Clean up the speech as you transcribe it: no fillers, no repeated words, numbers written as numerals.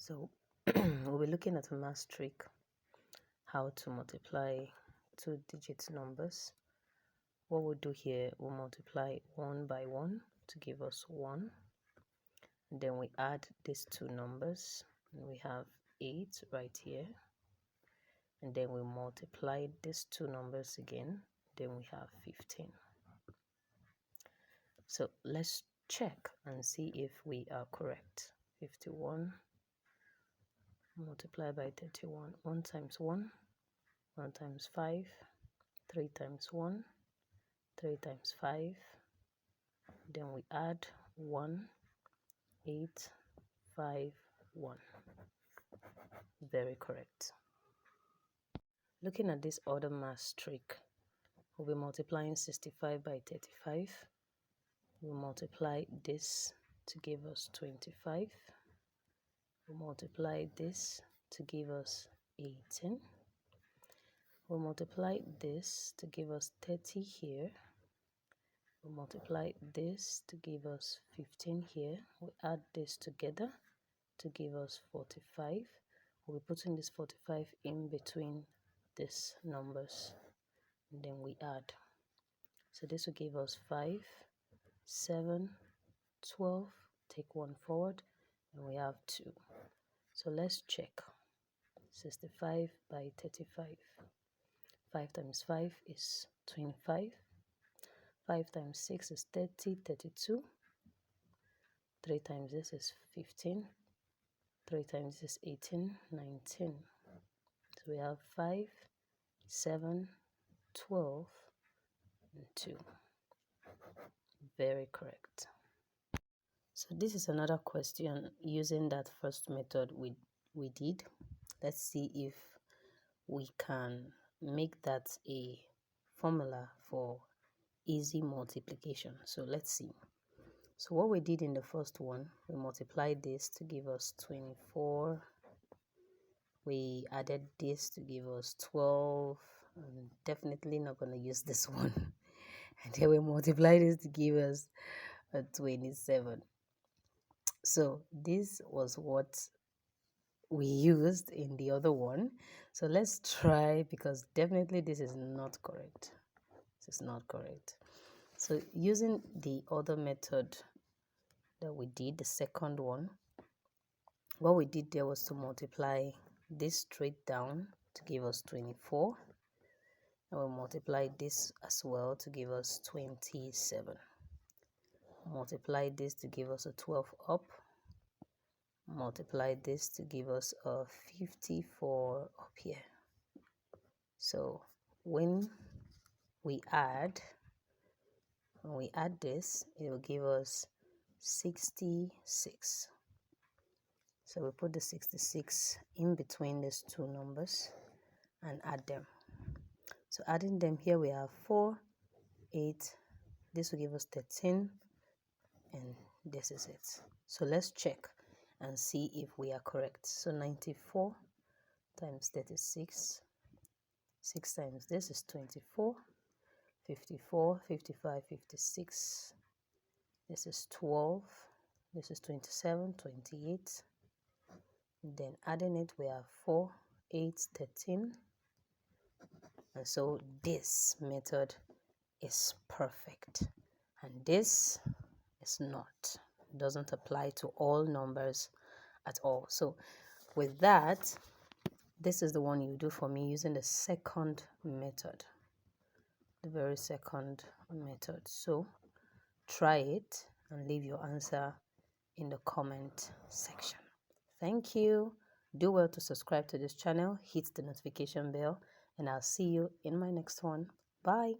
So we'll be looking at a math trick, how to multiply two-digit numbers. What we'll do here, we'll multiply 1 by 1 to give us 1. And then we add these two numbers, and we have 8 right here. And then we multiply these two numbers again, then we have 15. So let's check and see if we are correct. 51 multiplied by 31. 1 times 1, 1 times 5, 3 times 1, 3 times 5. Then we add 1, 8, 5, 1. Very correct. Looking at this other math trick, we'll be multiplying 65 by 35. We'll multiply this to give us 25. We'll multiply this to give us 18. We'll multiply this to give us 30 here. We'll multiply this to give us 15 here. We add this together to give us 45. We'll be putting this 45 in between these numbers, and then we add. So this will give us 5, 7, 12. Take 1 forward, and we have 2. So let's check. 65 by 35. 5 times 5 is 25. 5 times 6 is 30, 32. 3 times this is 15. 3 times this is 18, 19. So we have 5, 7, 12, and 2. Very correct. So this is another question using that first method we did. Let's see if we can make that a formula for easy multiplication. So let's see. So what we did in the first one, we multiplied this to give us 24. We added this to give us 12. I'm definitely not going to use this one. And then we multiplied this to give us 27. So this was what we used in the other one. So let's try, because definitely this is not correct. This is not correct. So using the other method that we did, the second one, what we did there was to multiply this straight down to give us 24. And we'll multiply this as well to give us 27. Multiply this to give us a 12 up. Multiply this to give us a 54 up here. So when we add this, it will give us 66. So we put the 66 in between these two numbers and add them. So adding them here, we have 4, 8. This will give us 13, and this is it. So let's check and see if we are correct. So 94 times 36, 6 times this is 24, 54, 55, 56. This is 12. This is 27, 28. Then adding it, we have 4, 8, 13. And so this method is perfect. And this is not. It doesn't apply to all numbers at all. So with that, this is the one you do for me using the second method. The very second method. So try it and leave your answer in the comment section. Thank you. Do well to subscribe to this channel, hit the notification bell, and I'll see you in my next one. Bye.